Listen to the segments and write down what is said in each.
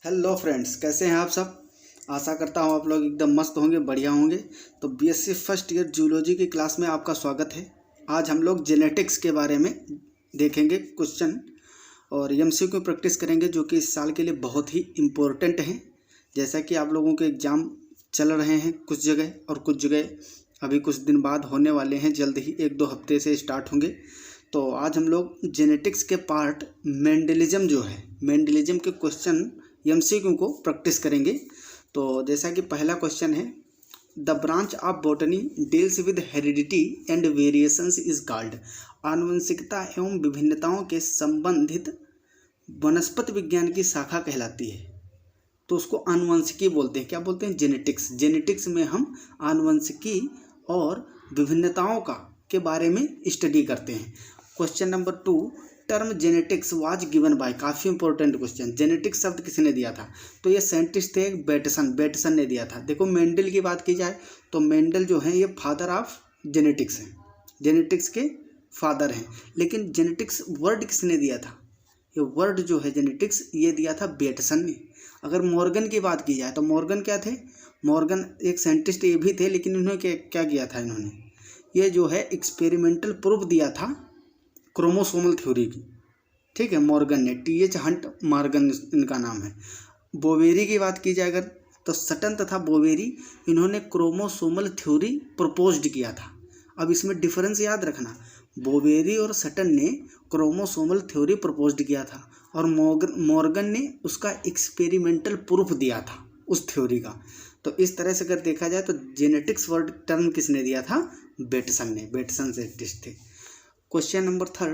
Hello friends, कैसे हैं आप सब। आशा करता हूँ आप लोग एकदम मस्त होंगे, बढ़िया होंगे। तो बीएससी फर्स्ट ईयर जूलॉजी की क्लास में आपका स्वागत है। आज हम लोग जेनेटिक्स के बारे में देखेंगे क्वेश्चन और एमसीक्यू प्रैक्टिस करेंगे, जो कि इस साल के लिए बहुत ही इम्पोर्टेंट हैं। जैसा कि आप लोगों के एग्ज़ाम चल रहे हैं कुछ जगह, और कुछ जगह अभी कुछ दिन बाद होने वाले हैं, जल्द ही 1-2 हफ्ते से स्टार्ट होंगे। तो आज हम लोग जेनेटिक्स के पार्ट मेंडलिज्म जो है, मेंडलिज्म के क्वेश्चन एमसीक्यू को प्रैक्टिस करेंगे। तो जैसा कि पहला क्वेश्चन है, the branch of botany deals with heredity and variations is called. आनुवंशिकता एवं विभिन्नताओं के संबंधित वनस्पति विज्ञान की शाखा कहलाती है, तो उसको आनुवंशिकी बोलते हैं। क्या बोलते हैं? जेनेटिक्स। जेनेटिक्स में हम आनुवंशिकी और विभिन्नताओं के बारे में स्टडी करते हैं। Question number 2, term genetics was given by. काफ़ी इंपॉर्टेंट क्वेश्चन। जेनेटिक्स शब्द किसने दिया था? तो ये साइंटिस्ट थे बेटसन ने दिया था। देखो, मेंडल की बात की जाए तो मेंडल जो है ये फादर ऑफ जेनेटिक्स हैं, जेनेटिक्स के फादर हैं। लेकिन जेनेटिक्स वर्ड किसने दिया था? ये वर्ड जो है जेनेटिक्स, ये दिया था बेटसन ने। अगर मॉर्गन की बात की जाए तो मॉर्गन क्या थे? मॉर्गन एक साइंटिस्ट ये भी थे, लेकिन इन्होंने क्या किया था? इन्होंने ये जो है एक्सपेरिमेंटल प्रूफ दिया था क्रोमोसोमल थ्योरी की। ठीक है, मॉर्गन ने, TH हंट मॉर्गन इनका नाम है। बोवेरी की बात की जाए अगर, तो सटन तथा बोवेरी, इन्होंने क्रोमोसोमल थ्योरी प्रपोज्ड किया था। अब इसमें डिफरेंस याद रखना, बोवेरी और सटन ने क्रोमोसोमल थ्योरी प्रपोज्ड किया था और मॉर्गन ने उसका एक्सपेरिमेंटल प्रूफ दिया था उस थ्योरी का। तो इस तरह से अगर देखा जाए तो जेनेटिक्स वर्ड टर्म किसने दिया था? बेटसन ने। बेटसन साइंटिस्ट थे। Question number 3,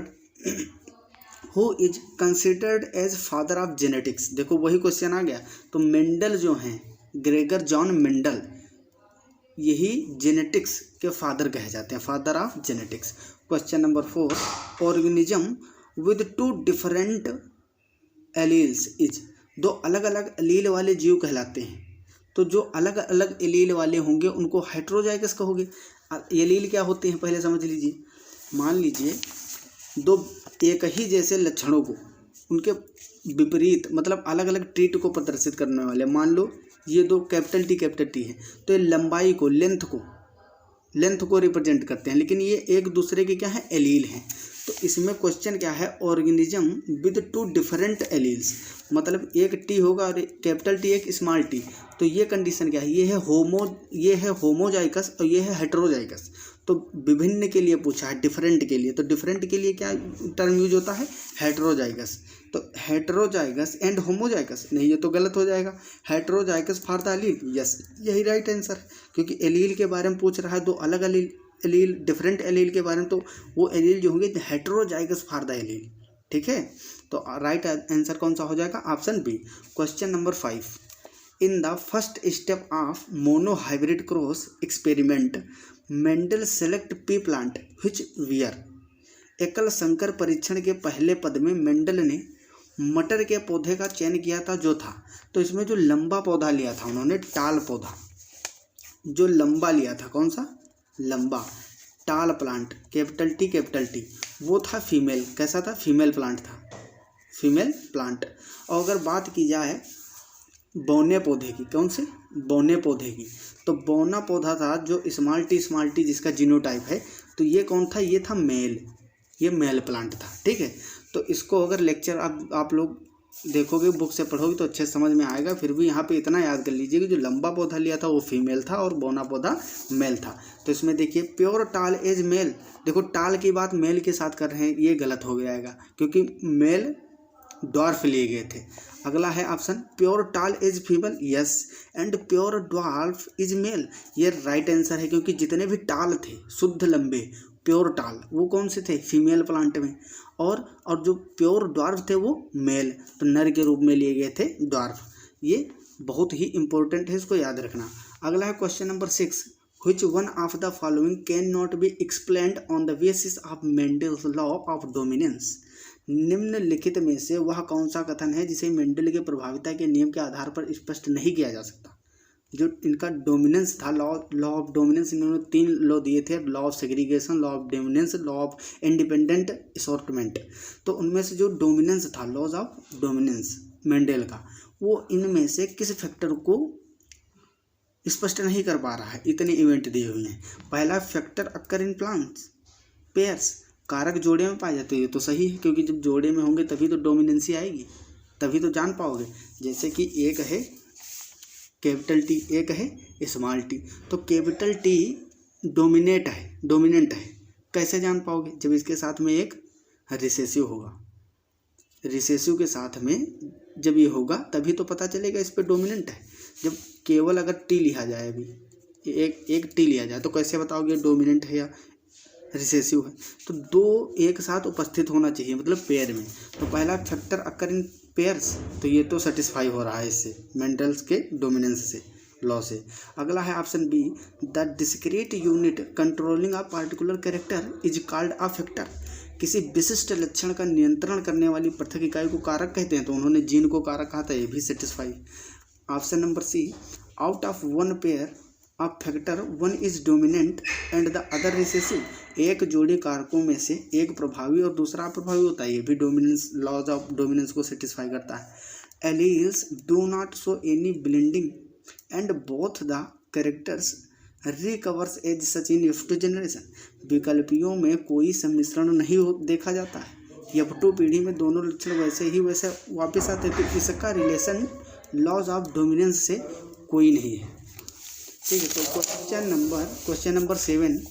who is considered as father of genetics. देखो, वही क्वेश्चन आ गया। तो मेंडल जो हैं, ग्रेगर जॉन मेंडल, यही जेनेटिक्स के फादर कहे जाते हैं, father of genetics. Question number 4, organism with 2 different alleles is. 2 अलग अलग एलील वाले जीव कहलाते हैं। तो जो अलग अलग एलील वाले होंगे उनको हेटेरोजाइगस कहोगे। एलील क्या होते हैं पहले समझ लीजिए। मान लीजिए 2 एक ही जैसे लक्षणों को, उनके विपरीत मतलब अलग अलग ट्रीट को प्रदर्शित करने वाले, मान लो ये 2 कैपिटल टी है, तो ये लंबाई को, लेंथ को रिप्रेजेंट करते हैं, लेकिन ये एक दूसरे के क्या है? एलील हैं। तो इसमें क्वेश्चन क्या है? ऑर्गेनिज्म विद 2 डिफरेंट एलील्स, मतलब एक टी होगा और कैपिटल टी एक स्मॉल टी। तो ये कंडीशन क्या है? ये है होमोजाइगस और ये है हेटेरोजाइगस। तो विभिन्न के लिए पूछा है, डिफरेंट के लिए। तो डिफरेंट के लिए क्या टर्म यूज होता है? हेटेरोजाइगस। तो हेटेरोजाइगस एंड होमोजाइगस नहीं, ये तो गलत हो जाएगा। Heterozygous for the allele, yes, यही राइट आंसर। क्योंकि एलील के बारे में पूछ रहा है, 2 अलग एलील डिफरेंट एलील के बारे में, तो वो एलील जो होंगे हेटेरोजाइगस फॉर द एलील। ठीक है, तो राइट आंसर कौन सा हो जाएगा? Option B. Question number 5, in the first step of monohybrid cross experiment Mendel select pea plant which were. एकल संकर परीक्षण के पहले पद में मेंडल ने मटर के पौधे का चयन किया था, जो था। तो इसमें जो लंबा पौधा लिया था उन्होंने, टाल पौधा जो लंबा लिया था, कौन सा? लंबा टाल प्लांट, कैपिटल टी, वो था फीमेल। कैसा था? फीमेल प्लांट था, फीमेल प्लांट। और अगर बात की जाए बौने पौधे की, कौन से? बौने पौधे की, तो बौना पौधा था जो स्मॉल टी जिसका जीनोटाइप है। तो ये कौन था? ये था मेल, ये मेल प्लांट था। ठीक है, तो इसको अगर लेक्चर आप लोग देखोगे, बुक से पढ़ोगे तो अच्छे समझ में आएगा। फिर भी यहाँ पे इतना याद कर लीजिए कि जो लंबा पौधा लिया था वो फीमेल था और बौना पौधा मेल था। तो इसमें देखिए, प्योर टाल एज मेल। देखो, टाल की बात मेल के साथ कर रहे हैं, ये गलत हो जाएगा क्योंकि मेल ड्वार्फ लिए गए थे। अगला है ऑप्शन, प्योर टाल is female, yes, and pure dwarf is male, ये राइट आंसर है। क्योंकि जितने भी टाल थे शुद्ध लंबे प्योर टाल, वो कौन से थे? फीमेल प्लांट में। और जो प्योर ड्वार्फ थे वो मेल, तो नर के रूप में लिए गए थे ड्वार्फ। ये बहुत ही इंपॉर्टेंट है, इसको याद रखना। अगला है question number 6, which one of the following can not be explained on the basis of Mendel's law of dominance. निम्नलिखित में से वह कौन सा कथन है जिसे मेंडल के प्रभाविता के नियम के आधार पर स्पष्ट नहीं किया जा सकता? जो इनका डोमिनेंस था, लॉ ऑफ डोमिनेंस, इन्होंने 3 लॉ दिए थे, law of segregation, law of dominance, law of independent assortment. तो उनमें से जो डोमिनेंस था, लॉज ऑफ डोमिनेंस मेंडल का, वो इनमें से किस फैक्टर को स्पष्ट नहीं कर पा रहा है। इतने इवेंट दिए हुए हैं। पहला factor occur in plants pairs, कारक जोड़े में पाए जाते हैं। ये तो सही है, क्योंकि जब जोड़े में होंगे तभी तो डोमिनेंसी आएगी, तभी तो जान पाओगे। जैसे कि एक है कैपिटल टी, एक है स्मॉल टी, तो कैपिटल टी डोमिनेंट है। कैसे जान पाओगे? जब इसके साथ में एक रिसेसिव होगा, रिसेसिव के साथ में जब ये होगा तभी तो पता चलेगा इस पे डोमिनेंट है। जब केवल अगर टी लिया जाए, अभी एक टी लिया जाए, तो कैसे बताओगे डोमिनेंट है या रिसेसिव है? तो दो एक साथ उपस्थित होना चाहिए, मतलब पेयर में। तो पहला फैक्टर अकर इन पेयर्स, तो ये तो सेटिस्फाई हो रहा है इससे, मेंडल्स के डोमिनेंस से, लॉ से। अगला है option B, the discrete unit controlling a particular character is called a factor. किसी विशिष्ट लक्षण का नियंत्रण करने वाली पृथक इकाई को कारक कहते हैं, तो उन्होंने जीन को कारक कहा था, ये भी satisfy. Option number C, out of one pair of factor one is dominant and the other recessive. एक जोड़ी कारकों में से एक प्रभावी और दूसरा अप्रभावी होता है, ये भी डोमिनेंस, लॉज ऑफ डोमिनेंस को सेटिस्फाई करता है। Alleles do not show any blending and both the characters recovers as such in F2 generation. विकल्पियों में कोई सम्मिश्रण नहीं देखा जाता है। F2 पीढ़ी में दोनों लक्षण वैसे वापस आते हैं, तो इसका रिलेशन लॉज ऑफ डोमिनेंस से कोई नहीं है। ठीक है, तो question number 7,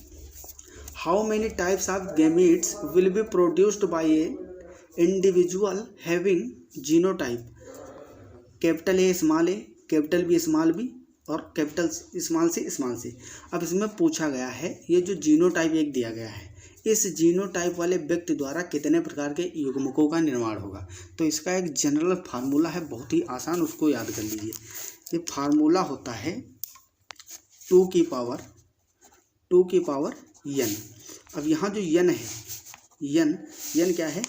how many types of gametes will be produced by a individual having genotype capital A small A, capital B small B और कैपिटल स्मॉल सी। अब इसमें पूछा गया है, ये जो जीनोटाइप एक दिया गया है, इस जीनोटाइप वाले व्यक्ति द्वारा कितने प्रकार के युग्मकों का निर्माण होगा। तो इसका एक जनरल फार्मूला है, बहुत ही आसान, उसको याद कर लीजिए। ये फार्मूला होता है 2 की पावर n। अब यहाँ जो n है, n क्या है?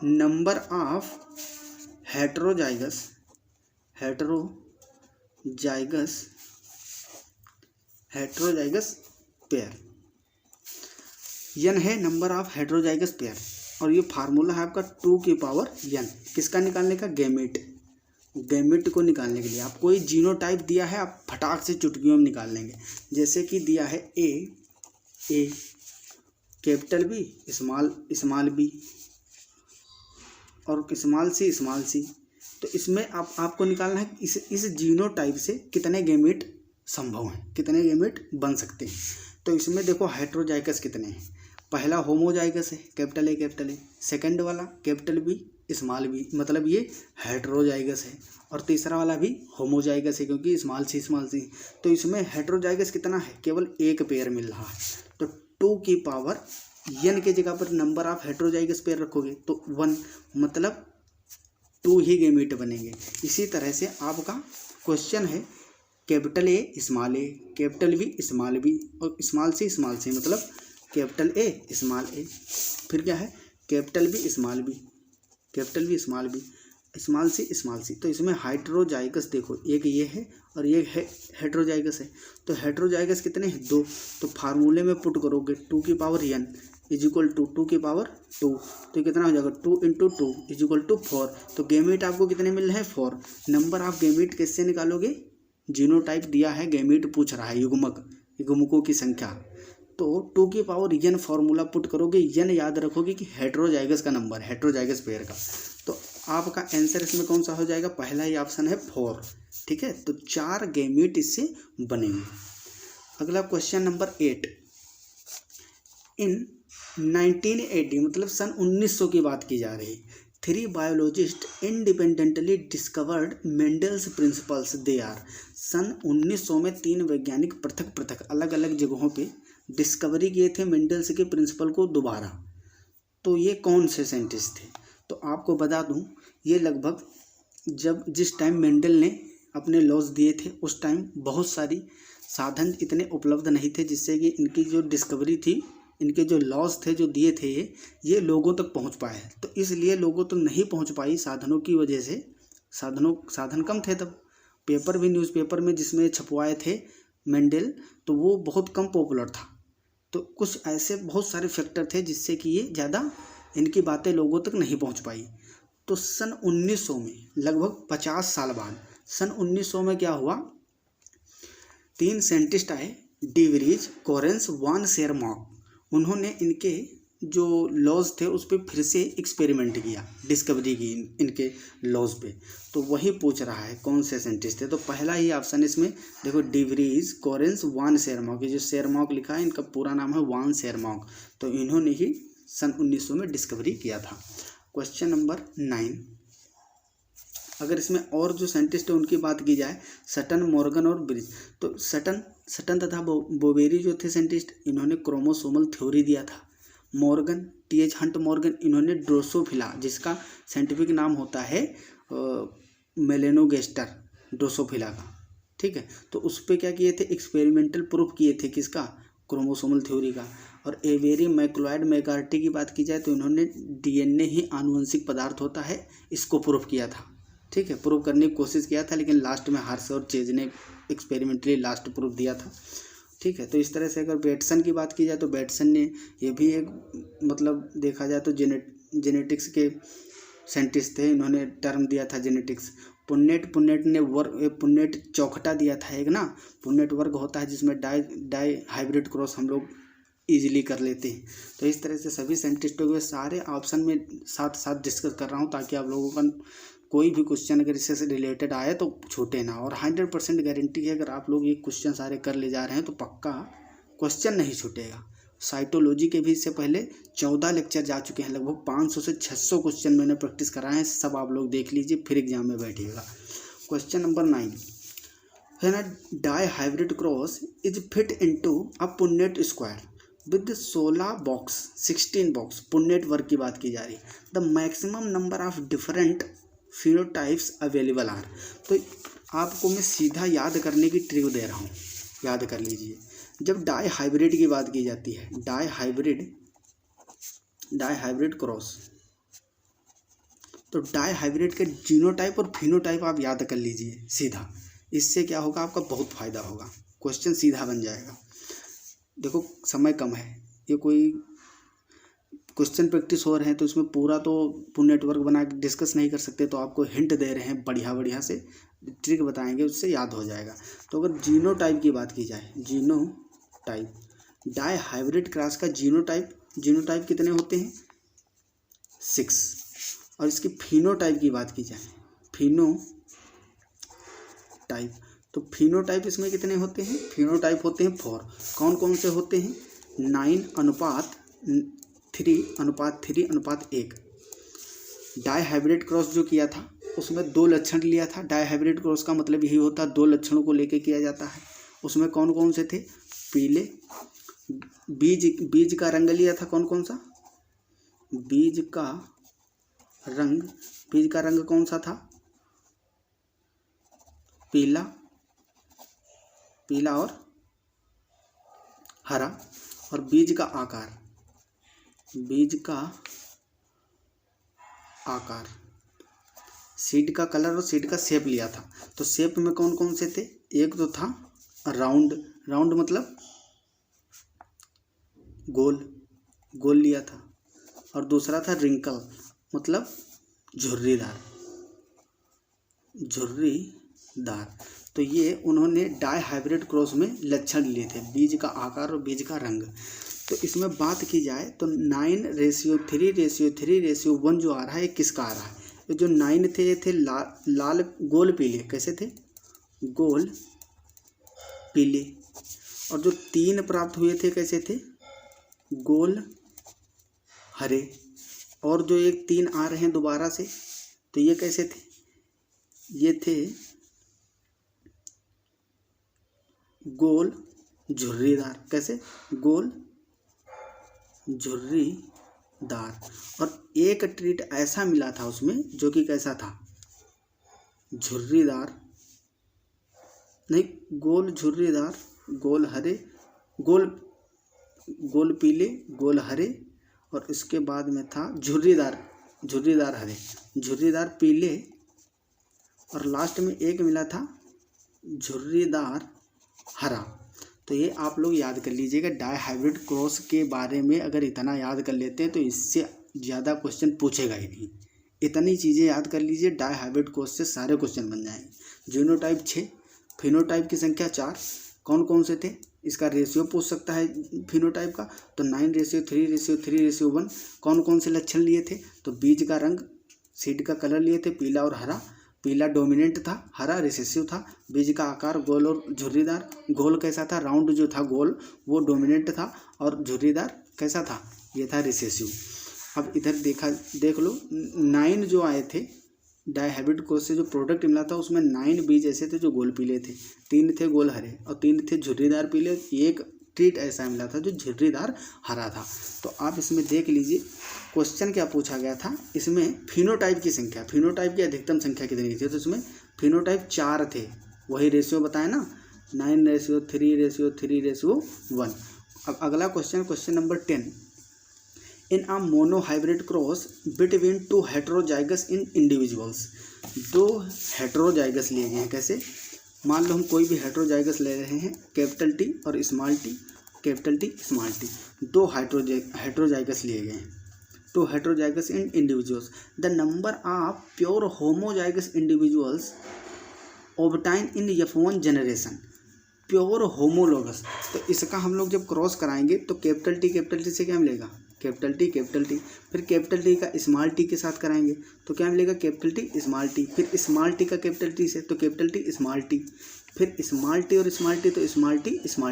Number of heterozygous pair, n है नंबर ऑफ हेटेरोजाइगस पेयर। और ये फार्मूला है आपका 2 की पावर n, किसका निकालने का? गैमेट को निकालने के लिए। आप कोई जीनोटाइप दिया है, आप फटाक से चुटकियों में निकाल लेंगे। जैसे कि दिया है ए कैपिटल बी स्मॉल बी और स्मॉल सी, तो इसमें आपको निकालना है इस जीनोटाइप से कितने गैमेट संभव हैं, कितने गैमेट बन सकते हैं। तो इसमें देखो हेटेरोजाइगस कितने हैं। पहला होमोजाइगस है, कैपिटल ए, सेकंड वाला कैपिटल बी स्मॉल बी, मतलब ये हेटेरोजाइगस है। और तीसरा वाला भी होमोजाइगस है, क्योंकि स्मॉल सी। तो इसमें हेटेरोजाइगस कितना है? केवल एक पेयर मिल रहा है। तो 2 की पावर n के जगह पर नंबर ऑफ हेटेरोजाइगस पेयर रखोगे तो 1, मतलब 2 ही गैमेट बनेंगे। इसी तरह से आपका क्वेश्चन है कैपिटल ए, कैपिटल बी और स्मॉल सी, मतलब कैपिटल ए, फिर क्या है? Capital B, small C. तो इसमें हेटेरोजाइगस देखो, एक ये है और ये है हेटेरोजाइगस है। तो हेटेरोजाइगस कितने हैं? 2। तो फार्मूले में पुट करोगे 2 की power n is equal to 2 की पावर 2, तो कितना हो जाएगा? 2 × 2 इज इक्वल टू 4। तो गैमेट आपको कितने मिल रहे हैं? 4। नंबर ऑफ गैमेट कैसे निकालोगे? जीनोटाइप दिया है, गैमेट पूछ रहा है, युग्मकों की संख्या। तो 2 की पावर n फार्मूला पुट करोगे, n याद रखोगे कि हेटेरोजाइगस का नंबर, हेटेरोजाइगस पेयर का। तो आपका आंसर इसमें कौन सा हो जाएगा? पहला ही ऑप्शन है 4। ठीक है, तो 4 गैमेट इससे बनेंगे। अगला क्वेश्चन नंबर 8, इन 1980 मतलब सन 1900 की बात की जा रही, 3 biologist independently discovered Mendel's principles. They are. सन 1900 में 3 वैज्ञानिक पृथक अलग अलग जगहों पे डिस्कवरी किए थे मेंडल्स के प्रिंसिपल को दोबारा। तो ये कौन से साइंटिस्ट थे? तो आपको बता दूं, ये लगभग जिस टाइम मेंडल ने अपने लॉज दिए थे, उस टाइम बहुत सारी साधन इतने उपलब्ध नहीं थे जिससे कि इनकी जो डिस्कवरी थी, इनके जो लॉज थे जो दिए थे, ये लोगों तक पहुंच पाए। तो इसलिए लोगों तक नहीं पहुंच पाई साधनों की वजह से। साधन कम थे तब। पेपर भी, न्यूज़पेपर में जिसमें छपवाए थे मेंडल, तो वो बहुत कम पॉपुलर था। तो कुछ ऐसे बहुत सारे फैक्टर थे जिससे कि ये ज़्यादा इनकी बातें लोगों तक नहीं पहुंच पाई। तो सन 1900 में, लगभग 50 साल बाद, सन 1900 में क्या हुआ, 3 साइंटिस्ट आए, डी वरीज, कोरेंस, वान शेरमॉक। उन्होंने इनके जो लॉज थे उस पर फिर से एक्सपेरिमेंट किया, डिस्कवरी की इनके लॉज पे। तो वही पूछ रहा है कौन से साइंटिस्ट थे। तो पहला ही ऑप्शन इसमें देखो, डी वरीज, कोरेंस, वान शेरमॉक। ये जो शेरमॉक लिखा है इनका पूरा नाम है वान शेरमॉक। तो इन्होंने ही सन 1900 में डिस्कवरी किया था। क्वेश्चन नंबर 9, अगर इसमें और जो साइंटिस्ट है उनकी बात की जाए, सटन, मॉर्गन और ब्रिज। तो सटन तथा बोवेरी जो थे साइंटिस्ट, इन्होंने क्रोमोसोमल थ्योरी दिया था। Morgan, TH. हंट मॉर्गन, इन्होंने ड्रोसोफिला, जिसका साइंटिफिक नाम होता है मेलेनोगेस्टर ड्रोसोफिला का, ठीक है। तो उस पर क्या किए थे, एक्सपेरिमेंटल प्रूफ किए थे, किसका, क्रोमोसोमल थ्योरी का। और एवेरी मैक्लोइड मैकार्टी की बात की जाए तो इन्होंने डीएनए ही आनुवंशिक पदार्थ होता है, इसको प्रूफ किया था, ठीक है। प्रूव करने की कोशिश किया था, लेकिन लास्ट में हार्स और चेज ने एक्सपेरिमेंटली लास्ट प्रूफ दिया था, ठीक है। तो इस तरह से अगर बेटसन की बात की जाए तो बेटसन ने, ये भी एक मतलब देखा जाए तो जेनेटिक्स के साइंटिस्ट थे, इन्होंने टर्म दिया था जेनेटिक्स। पुन्नेट ने वर्ग, पुन्नेट चौखटा दिया था एक ना, पुन्नेट वर्ग होता है जिसमें डाई हाइब्रिड क्रॉस हम लोग ईजिली कर लेते हैं। तो इस तरह से सभी साइंटिस्टों के सारे ऑप्शन में साथ साथ डिस्कस कर रहा हूँ, ताकि आप लोगों का कोई भी क्वेश्चन अगर इससे रिलेटेड आए तो छूटे ना। और 100% गारंटी है, अगर आप लोग ये क्वेश्चन सारे कर ले जा रहे हैं तो पक्का क्वेश्चन नहीं छूटेगा। साइटोलॉजी के भी इससे पहले 14 लेक्चर जा चुके हैं, लगभग 500 से 600 क्वेश्चन मैंने प्रैक्टिस कराए हैं, सब आप लोग देख लीजिए, फिर एग्जाम में बैठिएगा। Question number 9, when a dihybrid cross is fit into a Punnett square with 16 box, Punnett वर्ग की बात की जा रही है, the maximum number of different phenotypes available are. तो आपको मैं सीधा याद करने की ट्रिक दे रहा हूँ, याद कर लीजिए। जब डाई हाइब्रिड की बात की जाती है, डाई हाइब्रिड क्रॉस, तो डाई हाइब्रिड के जीनोटाइप और फिनोटाइप आप याद कर लीजिए सीधा। इससे क्या होगा, आपका बहुत फायदा होगा, क्वेश्चन सीधा बन जाएगा। देखो समय कम है, ये कोई क्वेश्चन प्रैक्टिस हो रहे हैं तो इसमें पूरा तो नेटवर्क बना के डिस्कस नहीं कर सकते, तो आपको हिंट दे रहे हैं, बढ़िया से ट्रिक बताएंगे, उससे याद हो जाएगा। तो अगर जीनोटाइप की बात की जाए, जीनोटाइप, डाई हाइब्रिड क्रॉस का जीनोटाइप कितने होते हैं, 6। और इसकी फिनोटाइप की बात की जाए, फिनोटाइप, तो फिनोटाइप इसमें कितने होते हैं, फिनोटाइप होते हैं 4। कौन कौन से होते हैं, 9:3:1। डाई हाइब्रिड क्रॉस जो किया था उसमें 2 लक्षण लिया था। डाई हाइब्रिड क्रॉस का मतलब यही होता है, 2 लक्षणों को लेके किया जाता है। उसमें कौन कौन से थे, पीले, बीज का रंग लिया था, कौन कौन सा, बीज का रंग कौन सा था, पीला और हरा। और बीज का आकार, सीड का कलर और सीड का शेप लिया था। तो शेप में कौन कौन से थे, एक तो था राउंड मतलब गोल लिया था, और दूसरा था रिंकल मतलब झुर्रीदार। तो ये उन्होंने डाई हाइब्रिड क्रॉस में लक्षण लिए थे, बीज का आकार और बीज का रंग। तो इसमें बात की जाए तो 9:3:1 जो आ रहा है, किसका आ रहा है, ये जो 9 थे ये थे लाल गोल पीले, कैसे थे, गोल पीले। और जो 3 प्राप्त हुए थे कैसे थे, गोल हरे। और जो एक 3 आ रहे हैं दोबारा से, तो ये कैसे थे, ये थे गोल झुर्रीदार, कैसे, गोल झुर्रीदार। और एक ट्रीट ऐसा मिला था उसमें जो कि कैसा था, झुर्रीदार नहीं, गोल झुर्रीदार, गोल हरे, गोल पीले, गोल हरे, और इसके बाद में था झुर्रीदार हरे, झुर्रीदार पीले, और लास्ट में एक मिला था झुर्रीदार हरा। तो ये आप लोग याद कर लीजिएगा। डाई हाइब्रिड क्रॉस के बारे में अगर इतना याद कर लेते हैं तो इससे ज़्यादा क्वेश्चन पूछेगा ही नहीं, इतनी चीज़ें याद कर लीजिए, डाई हाइब्रिड कोष से सारे क्वेश्चन बन जाएंगे। जीनोटाइप 6, फिनोटाइप की संख्या 4, कौन कौन से थे, इसका रेशियो पूछ सकता है फिनोटाइप का, तो 9:3:3:1। कौन कौन से लक्षण लिए थे, तो बीज का रंग, सीड का कलर लिए थे, पीला और हरा। पीला डोमिनेंट था, हरा रिसेसिव था। बीज का आकार गोल और झुर्रीदार, गोल कैसा था, राउंड जो था गोल वो डोमिनेंट था, और झुर्रीदार कैसा था, ये था रिसेसिव। अब इधर देख लो 9 जो आए थे डाई हाइब्रिड कोष से जो प्रोडक्ट मिला था उसमें 9 बीज ऐसे थे जो गोल पीले थे, 3 थे गोल हरे और 3 थे झुर्रीदार पीले, एक ट्रीट ऐसा मिला था जो झुर्रीदार हरा था। तो आप इसमें देख लीजिए क्वेश्चन क्या पूछा गया था, इसमें फिनोटाइप की संख्या, फिनोटाइप की अधिकतम संख्या कितनी थी, तो इसमें फिनोटाइप 4 थे, वही रेशियो बताया ना, 9:3:3:1। अब अगला क्वेश्चन नंबर 10, इन अ मोनो हाइब्रिड क्रॉस बिटवीन 2 हेट्रोजाइगस इन इंडिविजुअल्स। 2 हेट्रोजाइगस लिए गए हैं, कैसे, मान लो हम कोई भी हेट्रोजाइगस ले रहे हैं, कैपिटल टी और small T, capital T small T, 2 heterozygous लिए गए हैं, 2 हेट्रोजाइगस in individuals. The number of pure homozygous individuals obtain in F1 generation. Pure homologous, तो इसका हम लोग जब क्रॉस कराएंगे तो कैपिटल टी से क्या मिलेगा, कैपिटल टी, फिर कैपिटल टी का स्मॉल टी के साथ कराएंगे तो क्या मिलेगा, कैपिटल टी स्मॉल टी, फिर स्मॉल टी का कैपिटल टी से तो कैपिटल टी स्मॉल टी, फिर स्मॉल टी और स्मॉल टी तो स्मॉल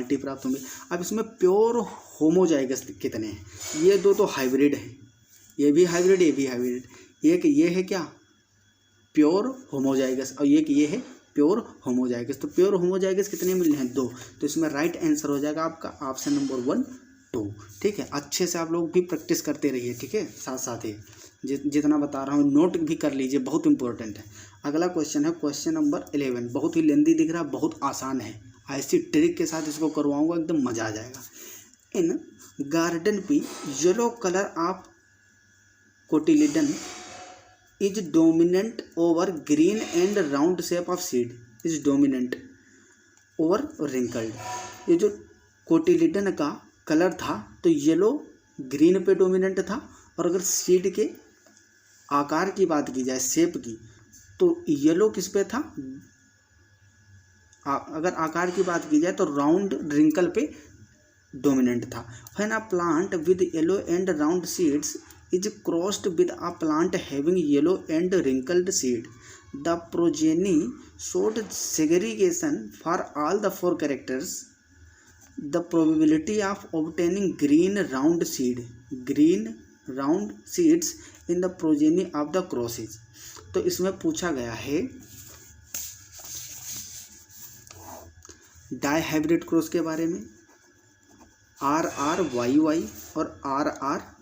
टी प्राप्त होंगे। अब इसमें प्योर होमोजाइगस कितने हैं, ये दो तो हाइब्रिड हैं, ये भी हाइब्रिड, ये भी हाइब्रिड, एक ये है क्या प्योर होमोजाइगस और एक ये है प्योर होमोजाइगस। तो प्योर होमोजाइगस कितने मिल रहे हैं, 2, तो इसमें राइट आंसर हो जाएगा आपका ऑप्शन नंबर 1, 2। ठीक है, अच्छे से आप लोग भी प्रैक्टिस करते रहिए, ठीक है, साथ साथ ही जितना बता रहा हूँ नोट भी कर लीजिए, बहुत इंपॉर्टेंट है। अगला क्वेश्चन है क्वेश्चन नंबर 11, बहुत ही लेंदी दिख रहा है, बहुत आसान है, ऐसी ट्रिक के साथ इसको करवाऊंगा, एकदम मज़ा आ जाएगा। इन garden pea yellow colour of cotyledon is dominant over green and round shape of seed, is dominant over wrinkled. ये जो कोटिलिडन का कलर था तो येलो ग्रीन पे डोमिनेंट था, और अगर सीड के आकार की बात की जाए, शेप की, तो येलो किस पे था, अगर आकार की बात की जाए तो राउंड रिंकल पे डोमिनेंट था। When a plant with yellow and round seeds is crossed with a plant having yellow and wrinkled seed, the progeny showed segregation for all the 4 characters. The probability of obtaining green round seeds in the progeny of the crosses. तो इसमें पूछा गया है die hybrid cross के बारे में, RRYY और RRYY।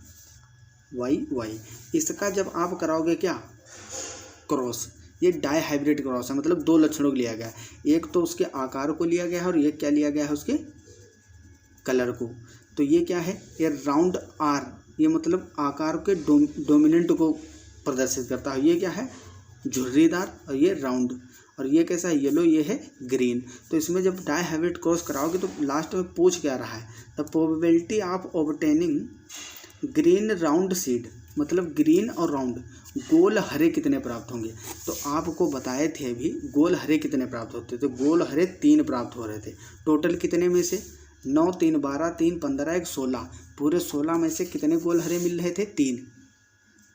इसका जब आप कराओगे क्या क्रॉस, ये डाई हाइब्रिड क्रॉस है, मतलब 2 लक्षणों को लिया गया है, एक तो उसके आकार को लिया गया है और एक क्या लिया गया है, उसके कलर को। तो ये क्या है, ये राउंड R, ये मतलब आकार के डोमिनेंट को प्रदर्शित करता है, ये क्या है झुर्रीदार और ये राउंड, और ये कैसा है येलो, ये है ग्रीन। तो इसमें जब डाई हाइब्रिड क्रॉस कराओगे तो लास्ट में पूछ क्या रहा है, the probability of obtaining green round seed, मतलब ग्रीन और राउंड गोल हरे कितने प्राप्त होंगे। तो आपको बताए थे अभी गोल हरे कितने प्राप्त होते थे, तो गोल हरे 3 प्राप्त हो रहे थे, टोटल कितने में से 9, 3, 12, 3, 15, 1, 16, पूरे 16 में से कितने गोल हरे मिल रहे थे, 3,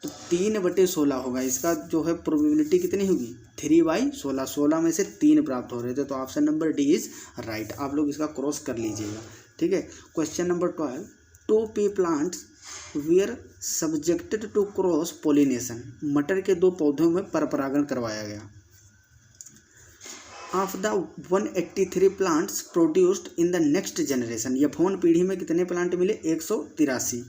तो 3/16 होगा, इसका जो है प्रोबेबिलिटी कितनी होगी 3/16, 16 में से 3 प्राप्त हो रहे थे, तो option number D is right. आप लोग इसका क्रॉस कर लीजिएगा, ठीक है। Question number 12, 2 pea plants were subjected to cross pollination, मटर के 2 पौधों में परपरागण करवाया गया। Of the 183 plants produced in the next generation, F1 पीढ़ी में कितने प्लांट मिले 183,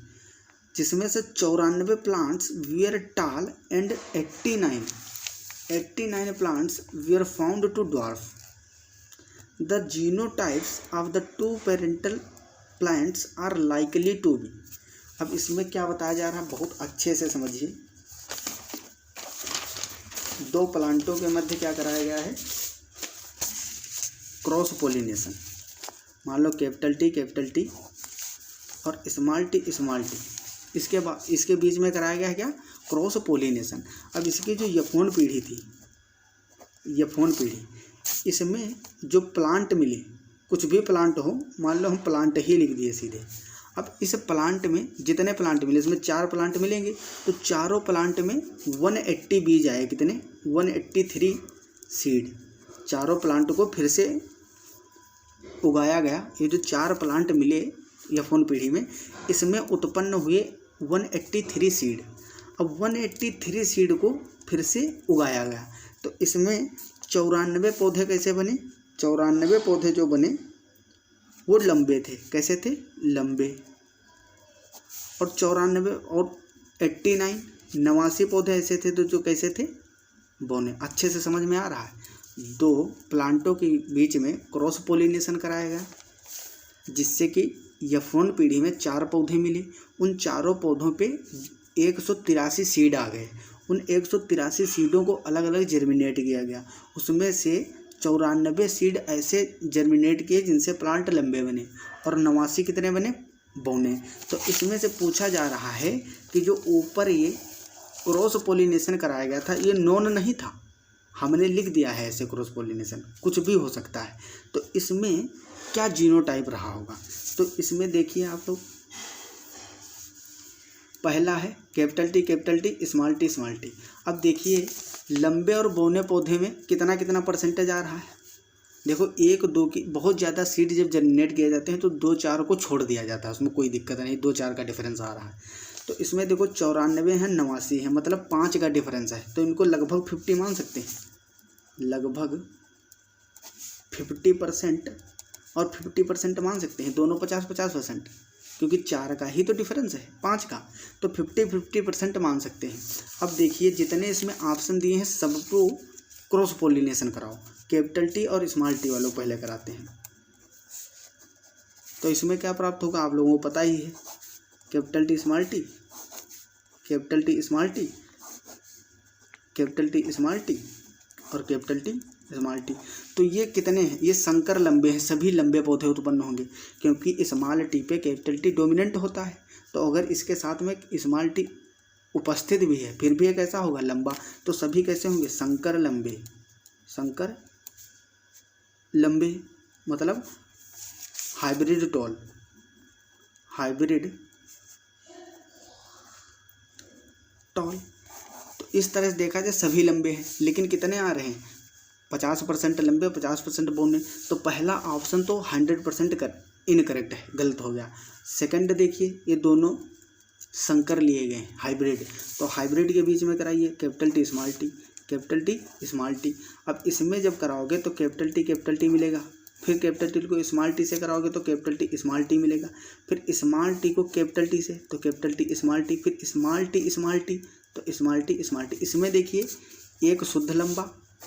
जिसमें से 94 plants were tall and 89 plants were found to dwarf. The genotypes of the 2 parental plants are likely to be. अब इसमें क्या बताया जा रहा है, बहुत अच्छे से समझिए। 2 प्लांटों के मध्य क्या कराया गया है, क्रॉस पोलिनेशन। मान लो कैपिटल टी और स्मॉल टी, इसके बीच में कराया गया है क्या क्रॉस पोलिनेशन। अब इसकी जो यफोन पीढ़ी थी, यफोन पीढ़ी, इसमें जो प्लांट मिले, कुछ भी प्लांट हो, मान लो हम प्लांट ही लिख दिए सीधे। अब इस प्लांट में जितने प्लांट मिले, इसमें 4 प्लांट मिलेंगे, तो चारों प्लांट में 180 बीज आए। कितने? 183 सीड। चारों प्लांट को फिर से उगाया गया। ये जो 4 प्लांट मिले यफोन पीढ़ी में, इसमें उत्पन्न हुए 183 सीड। अब 183 सीड को फिर से उगाया गया, तो इसमें 94 पौधे कैसे बने? 94 पौधे जो बने वो लंबे थे। कैसे थे? लंबे। और 94 और 89 89 पौधे ऐसे थे तो जो कैसे थे? बौने। अच्छे से समझ में आ रहा है? 2 प्लांटों के बीच में क्रॉस पोलिनेशन कराया गया, जिससे कि यफोन पीढ़ी में 4 पौधे मिले। उन चारों पौधों पे 183 सीड आ गए। उन 183 सीडों को अलग अलग जर्मिनेट किया गया। उसमें से 94 सीड ऐसे जर्मिनेट किए जिनसे प्लांट लंबे बने, और 89 कितने बने? बौने। तो इसमें से पूछा जा रहा है कि जो ऊपर ये क्रॉस पोलिनेशन कराया गया था, ये नॉन नहीं था, हमने लिख दिया है ऐसे क्रॉस पोलिनेशन, कुछ भी हो सकता है। तो इसमें क्या जीनोटाइप रहा होगा? तो इसमें देखिए आप लोग, पहला है कैपिटल टी, स्मॉल टी। अब देखिए लंबे और बौने पौधे में कितना कितना परसेंटेज आ रहा है। देखो 1 2 की बहुत ज़्यादा सीड जब जनरेट किए जाते हैं तो 2 4 को छोड़ दिया जाता है, उसमें कोई दिक्कत नहीं, 2 4 का डिफरेंस आ रहा है। तो इसमें देखो 94 है, 89 है, मतलब 5 का डिफरेंस है। तो इनको लगभग 50 मान सकते हैं, लगभग 50% और 50% मान सकते हैं, दोनों 50-50%, क्योंकि 4 का ही तो डिफरेंस है, 5 का, तो 50-50% मान सकते हैं। अब देखिए जितने इसमें ऑप्शन दिए हैं सबको क्रॉस पोलिनेशन कराओ। कैपिटल टी और स्मॉल टी वालों पहले कराते हैं, तो इसमें क्या प्राप्त होगा आप लोगों को पता ही है। Capital T small T, capital T small T, capital T small T और कैपिटल टी स्मॉल टी। तो ये कितने हैं? ये संकर लंबे हैं, सभी लंबे पौधे उत्पन्न होंगे, क्योंकि स्मॉल टी पे कैपिटल टी डोमिनेंट होता है। तो अगर इसके साथ में स्मॉल टी उपस्थित भी है फिर भी ये कैसा होगा? लंबा। तो सभी कैसे होंगे? संकर लंबे। संकर लंबे मतलब हाइब्रिड टॉल, हाइब्रिड टॉल। तो इस तरह से देखा जाए सभी लंबे हैं, लेकिन कितने आ रहे हैं? 50% लंबे, 50% बौने। तो पहला ऑप्शन तो 100% इनकरेक्ट है, गलत हो गया। सेकंड देखिए, ये दोनों संकर लिए गए हैं, हाइब्रिड। तो हाइब्रिड के बीच में कराइए capital T small T, capital T small T. अब इसमें जब कराओगे तो कैपिटल टी मिलेगा, फिर कैपिटल टी को स्मॉल टी से कराओगे तो कैपिटल टी स्मॉल टी मिलेगा, फिर स्मॉल टी को कैपिटल टी से तो कैपिटल टी स्मॉल टी, फिर स्मॉल टी तो स्मॉल टी। इसमें देखिए एक शुद्ध लंबा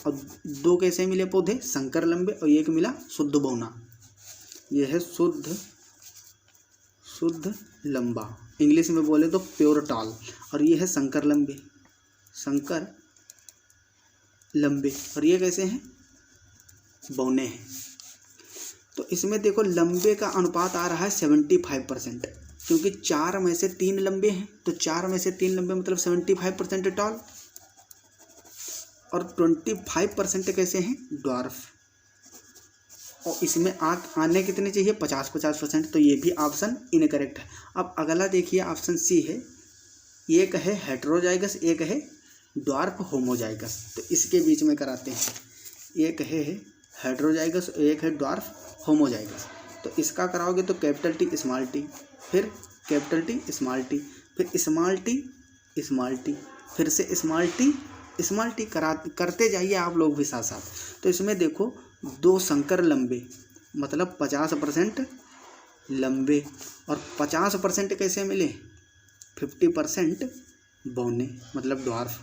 और 2 कैसे मिले पौधे? संकर लंबे, और एक मिला शुद्ध बौना। यह है शुद्ध लंबा, इंग्लिश में बोले तो प्योर टॉल, और ये है संकर लंबे, संकर लंबे। और ये कैसे हैं? बौने हैं। तो इसमें देखो लंबे का अनुपात आ रहा है 75%, क्योंकि 4 में से 3 लंबे हैं, तो 4 में से 3 लंबे मतलब 75% टॉल, और 25% कैसे हैं? ड्वार्फ। और इसमें आने कितने चाहिए? 50-50%। तो ये भी ऑप्शन इनकरेक्ट है। अब अगला देखिए ऑप्शन सी है, एक है हेटेरोजाइगस, एक है ड्वार्फ होमोजाइगस। तो इसके बीच में कराते हैं, एक है हेटेरोजाइगस, एक है ड्वार्फ होमोजाइगस। तो इसका कराओगे तो कैपिटल टी स्मॉल टी, फिर कैपिटल टी स्मॉल टी, फिर स्मॉल टी, फिर से स्मॉल टी करते जाइए आप लोग भी साथ साथ। तो इसमें देखो 2 संकर लंबे मतलब 50% लंबे, और 50% कैसे मिले? 50% बौने मतलब ड्वार्फ।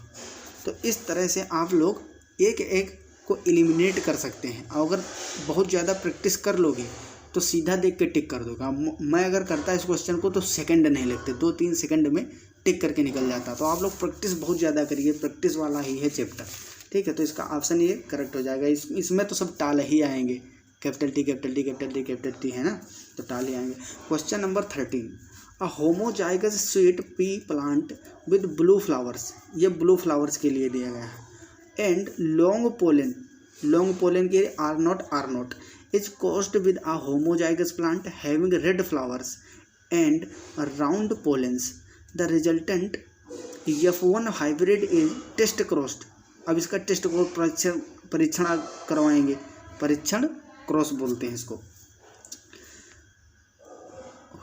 तो इस तरह से आप लोग एक एक को एलिमिनेट कर सकते हैं। अगर बहुत ज़्यादा प्रैक्टिस कर लोगे तो सीधा देख के टिक कर दोगा। मैं अगर करता इस क्वेश्चन को तो सेकंड नहीं लगते, 2-3 सेकंड में टिक करके निकल जाता। तो आप लोग प्रैक्टिस बहुत ज़्यादा करिए, प्रैक्टिस वाला ही है चैप्टर, ठीक है। तो इसका ऑप्शन ये करेक्ट हो जाएगा। इसमें तो सब टाल ही आएंगे, कैपिटल टी है ना, तो टाल ही आएंगे। Question number 13, a homozygous sweet pea plant with blue flowers, ये ब्लू फ्लावर्स के लिए दिया गया है। एंड लॉन्ग पोलन के are not is crossed with a homozygous plant having red flowers and round pollens. The resultant F1 hybrid is test crossed. अब इसका test cross परीक्षण करवाएंगे, परीक्षण क्रॉस बोलते हैं इसको।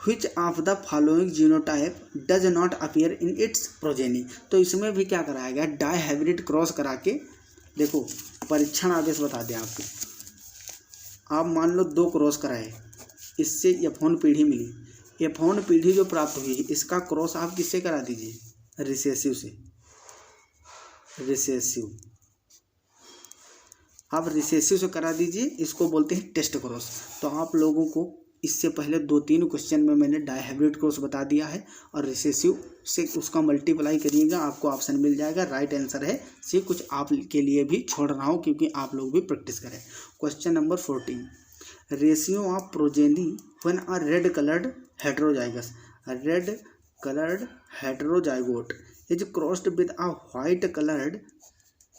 Which of the following genotype does not appear in its progeny? तो इसमें भी क्या कराया गया, डाई हाइब्रिड क्रॉस करा के देखो परीक्षण आदेश बता दें आपको। आप मान लो 2 क्रॉस कराए, इससे F1 पीढ़ी मिली, F1 पीढ़ी जो प्राप्त हुई इसका क्रॉस आप किससे करा दीजिए, रिसेसिव से। रिसेसिव आप रिसेसिव से करा दीजिए, इसको बोलते हैं टेस्ट क्रॉस। तो आप लोगों को इससे पहले 2-3 क्वेश्चन में मैंने डाई हाइब्रिड क्रॉस बता दिया है और रिसेसिव से उसका मल्टीप्लाई करिएगा, आपको ऑप्शन मिल जाएगा। राइट आंसर है सी। कुछ आप के लिए भी छोड़ रहा हूँ क्योंकि आप लोग भी प्रैक्टिस करें। Question number 14, ratio of progeny when a red coloured heterozygote is crossed with a white coloured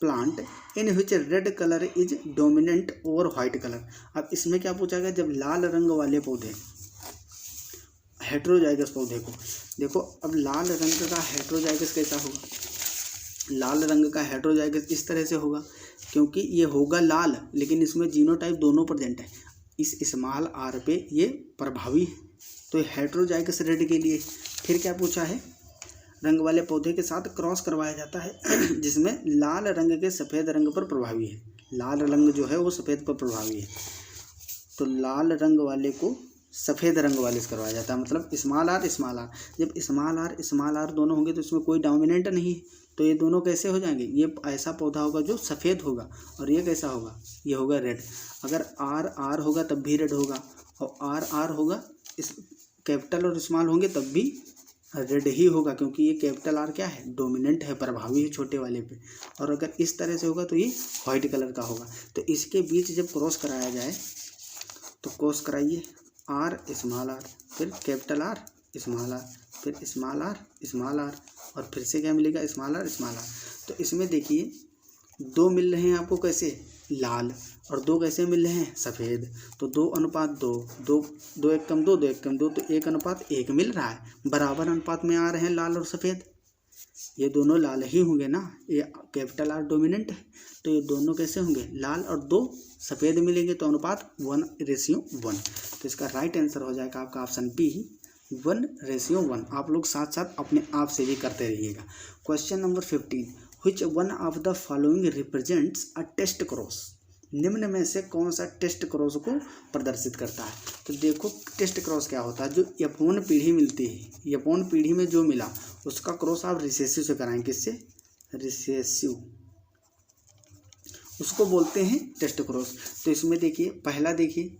plant in which red colour is dominant over white colour. अब इसमें क्या पूछा गया, जब लाल रंग वाले पौधे हेटेरोजाइगस पौधे को देखो, अब लाल रंग का हेटेरोजाइगस कैसा होगा, लाल रंग का हेटेरोजाइगस इस तरह से होगा क्योंकि ये होगा लाल लेकिन इसमें जीनोटाइप दोनों प्रेजेंट है, इस स्मॉल आर पे ये प्रभावी है, तो ये हेटेरोजाइगस रेड के लिए। फिर क्या पूछा है, रंग वाले पौधे के साथ क्रॉस करवाया जाता है जिसमें लाल रंग के सफ़ेद रंग पर प्रभावी है, लाल रंग जो है वो सफ़ेद पर प्रभावी है, तो लाल रंग वाले को सफ़ेद रंग वाले से करवाया जाता है। मतलब स्मॉल आर, जब स्मॉल आर दोनों होंगे तो इसमें कोई डोमिनेंट नहीं है, तो ये दोनों कैसे हो जाएंगे, ये ऐसा पौधा होगा जो सफ़ेद होगा और ये कैसा होगा, ये होगा रेड। अगर आर होगा तब भी रेड होगा और आर होगा, इस कैपिटल और स्मॉल होंगे तब भी रेड ही होगा क्योंकि ये कैपिटल आर क्या है, डोमिनेंट है, प्रभावी है छोटे वाले पे। और अगर इस तरह से होगा तो ये वाइट कलर का होगा। तो इसके बीच जब क्रॉस कराया जाए तो क्रॉस कराइए, आर स्मॉल आर, फिर कैपिटल आर स्मॉल आर, फिर स्मॉल आर और फिर से क्या मिलेगा, स्मॉल आर। तो इसमें देखिए 2 मिल रहे हैं आपको कैसे, लाल, और 2 कैसे मिल रहे हैं, सफ़ेद। तो 2:2, 2 1 कम 2, 2 1 कम 2, तो 1:1 मिल रहा है, बराबर अनुपात में आ रहे हैं लाल और सफ़ेद। ये दोनों लाल ही होंगे ना, ये कैपिटल आर डोमिनेंट है, तो ये दोनों कैसे होंगे, लाल और 2 सफ़ेद मिलेंगे, तो अनुपात 1:1। तो इसका राइट आंसर हो जाएगा आपका ऑप्शन बी, 1:1। आप लोग साथ साथ अपने आप से भी करते रहिएगा। Question number 15, Which one of the following represents a test cross? निम्न में से कौन सा टेस्ट क्रॉस को प्रदर्शित करता है। तो देखो टेस्ट क्रॉस क्या होता है, जो F1 पीढ़ी मिलती है, F1 पीढ़ी में जो मिला उसका क्रॉस आप रिसेसिव से कराएं, किससे, रिसेसिव, उसको बोलते हैं टेस्ट क्रॉस। तो इसमें देखिए पहला देखिए,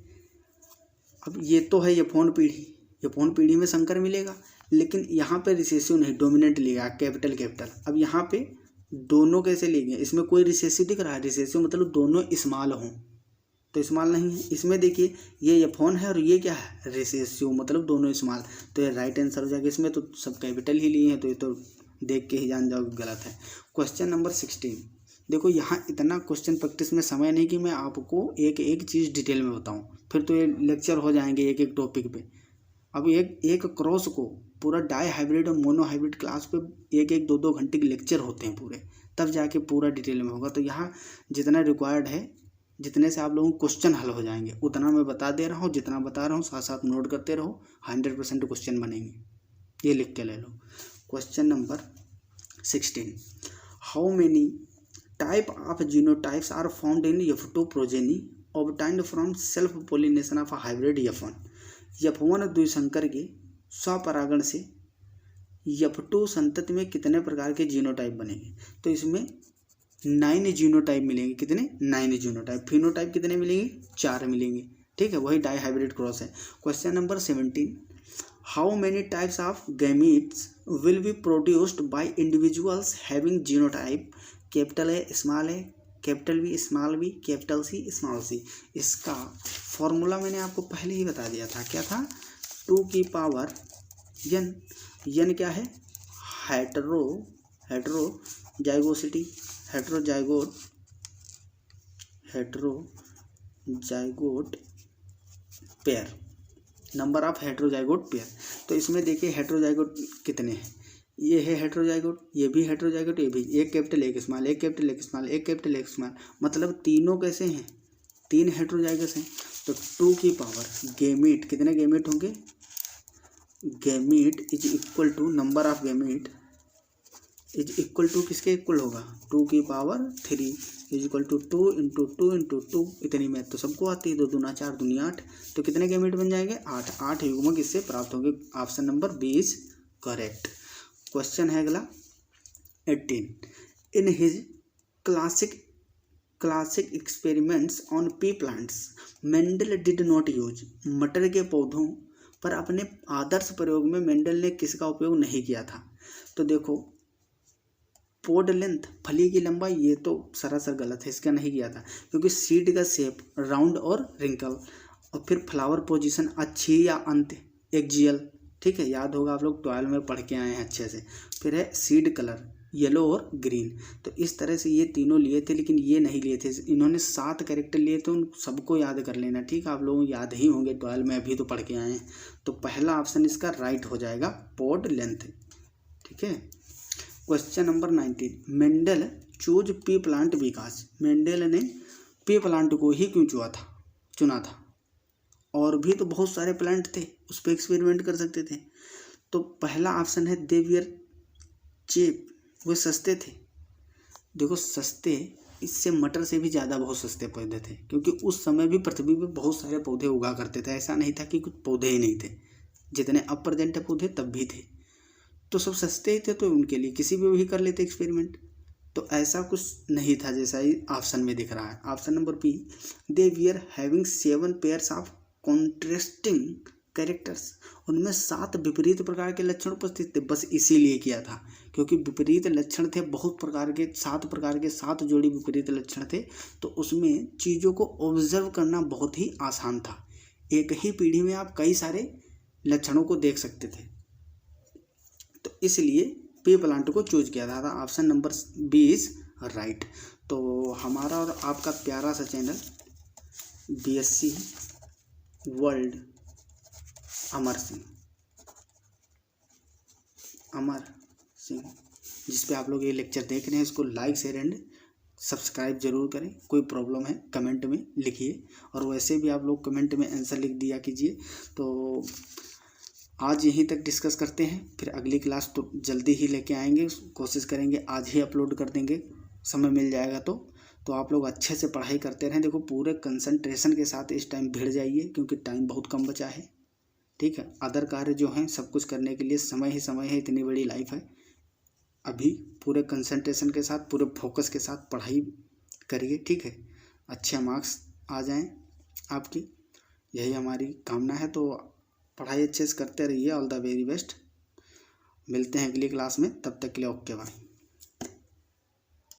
अब ये तो है F1 पीढ़ी, F1 पीढ़ी में संकर मिलेगा, लेकिन यहाँ पे रिसेसिव नहीं, डोमिनेंट लिया कैपिटल। अब यहाँ पे दोनों कैसे लेंगे, इसमें कोई रिसेसिव दिख रहा है, रिसेसिव मतलब दोनों स्मॉल हों, तो स्मॉल नहीं है। इसमें देखिए ये F1 है और ये क्या है, रिसेसिव मतलब दोनों स्मॉल, तो ये राइट आंसर हो जाएगा। इसमें तो सब कैपिटल ही लिए हैं, तो ये तो देख के ही जान जाओ गलत है। क्वेश्चन नंबर 16, देखो यहाँ इतना क्वेश्चन प्रैक्टिस में समय नहीं कि मैं आपको एक एक चीज़ डिटेल में बताऊँ, फिर तो ये लेक्चर हो जाएंगे एक एक टॉपिक पे। अब एक क्रॉस को पूरा डाई हाइब्रिड और मोनो हाइब्रिड क्लास पे 1-2 घंटे के लेक्चर होते हैं पूरे, तब जाके पूरा डिटेल में होगा। तो यहाँ जितना रिक्वायर्ड है, जितने से आप लोगों को क्वेश्चन हल हो जाएंगे उतना मैं बता दे रहा हूँ, जितना बता रहा हूँ साथ साथ नोट करते रहो, 100% क्वेश्चन बनेंगे, ये लिख के ले लो। Question number 16, how many type of genotypes are found in F2 progeny obtained from self pollination of hybrid F1। F1 द्विसंकर के स्वपरागण से F2 संतति में कितने प्रकार के जीनोटाइप बनेंगे। तो इसमें 9 जीनोटाइप मिलेंगे, कितने, 9 जीनोटाइप। फिनोटाइप कितने मिलेंगे, 4 मिलेंगे, ठीक है, वही डाई हाइब्रिड क्रॉस है। Question number 17, how many types of gametes will be produced by individuals having genotype capital A small A, capital B small B, capital C small C. इसका formula मैंने आपको पहले ही बता दिया था, क्या था, 2 की पावर यन क्या है, हेटेरोजाइगोसिटी, हेटेरोजाइगोट पेयर, नंबर ऑफ हेटेरोजाइगोट पेयर। तो इसमें देखिए हेटेरोजाइगोट कितने हैं, ये है हेटेरोजाइगोट, ये भी हेटेरोजाइगोट, ये भी, एक कैपिटल एक स्मॉल, एक कैपिटल एक स्मॉल, एक कैपिटल एक स्मॉल, मतलब तीनों कैसे हैं, 3 हेटेरोजाइगस हैं। तो 2 की पावर गैमीट, कितने गैमीट होंगे, gamete is equal to number of gamete is equal to किसके इक्वल होगा, 2 की power 3 is equal to 2 into 2 into 2, इतनी मैथ तो सबको आती है, 2 दूना 4 दूनी 8, तो कितने गैमीट बन जाएंगे, 8 युग्मक इससे प्राप्त होंगे। Option number B is correct. Question है अगला 18, in his classic experiments on pea plants Mendel did not use, मटर के पौधों पर अपने आदर्श प्रयोग में मेंडल ने किसका उपयोग नहीं किया था। तो देखो पोड लेंथ, फली की लंबाई, ये तो सरासर गलत है, इसका नहीं किया था, क्योंकि सीड का शेप राउंड और रिंकल, और फिर फ्लावर पोजीशन अच्छी या अंत एक्जियल, ठीक है, याद होगा आप लोग 12 में पढ़ के आए हैं अच्छे से। फिर है सीड कलर येलो और ग्रीन, तो इस तरह से ये तीनों लिए थे, लेकिन ये नहीं लिए थे, इन्होंने 7 कैरेक्टर लिए थे, उन सबको याद कर लेना, ठीक है, आप लोगों को याद ही होंगे 12 में, अभी तो पढ़ के आए हैं। तो पहला ऑप्शन इसका राइट हो जाएगा, पोड लेंथ, ठीक है। Question number 19, Mendel choose P plant because, Mendel ने पी प्लांट को ही क्यों चुना था, और भी तो बहुत सारे प्लांट थे, उस पर एक्सपेरिमेंट कर सकते थे। तो पहला ऑप्शन है दे वियर चीप, वे सस्ते थे। देखो सस्ते, इससे मटर से भी ज़्यादा बहुत सस्ते पौधे थे, क्योंकि उस समय भी पृथ्वी पे बहुत सारे पौधे उगा करते थे, ऐसा नहीं था कि कुछ पौधे ही नहीं थे, जितने अब प्रेजेंट है पौधे तब भी थे, तो सब सस्ते ही थे, तो उनके लिए किसी भी वही कर लेते एक्सपेरिमेंट। तो ऐसा कुछ नहीं था जैसा ही ऑप्शन में दिख रहा है। Option number B, they were having 7 pairs of contrasting characters, उनमें 7 विपरीत प्रकार के लक्षण उपस्थित थे, बस इसीलिए किया था, क्योंकि विपरीत लक्षण थे बहुत प्रकार के, 7 जोड़ी विपरीत लक्षण थे, तो उसमें चीज़ों को ऑब्जर्व करना बहुत ही आसान था, एक ही पीढ़ी में आप कई सारे लक्षणों को देख सकते थे, तो इसलिए पी प्लांट को चूज किया था। Option number B is right. तो हमारा और आपका प्यारा सा channel BSc world Amar Singh, जिस पे आप लोग ये लेक्चर देख रहे हैं, इसको लाइक शेयर एंड सब्सक्राइब जरूर करें। कोई प्रॉब्लम है कमेंट में लिखिए, और वैसे भी आप लोग कमेंट में आंसर लिख दिया कीजिए। तो आज यहीं तक डिस्कस करते हैं, फिर अगली क्लास तो जल्दी ही लेके आएंगे, कोशिश करेंगे आज ही अपलोड कर देंगे, समय मिल जाएगा तो आप लोग अच्छे से पढ़ाई करते रहें। देखो पूरे कंसंट्रेशन के साथ इस टाइम भिड़ जाइए, क्योंकि टाइम बहुत कम बचा है, ठीक है। अदर कार्य जो हैं सब कुछ करने के लिए समय ही समय है, इतनी बड़ी लाइफ है। अभी पूरे कंसंट्रेशन के साथ, पूरे फोकस के साथ पढ़ाई करिए, ठीक है, अच्छे मार्क्स आ जाएं आपकी, यही हमारी कामना है। तो पढ़ाई अच्छे से करते रहिए, ऑल द वेरी बेस्ट। मिलते हैं अगली क्लास में, तब तक के लिए ओके बाय।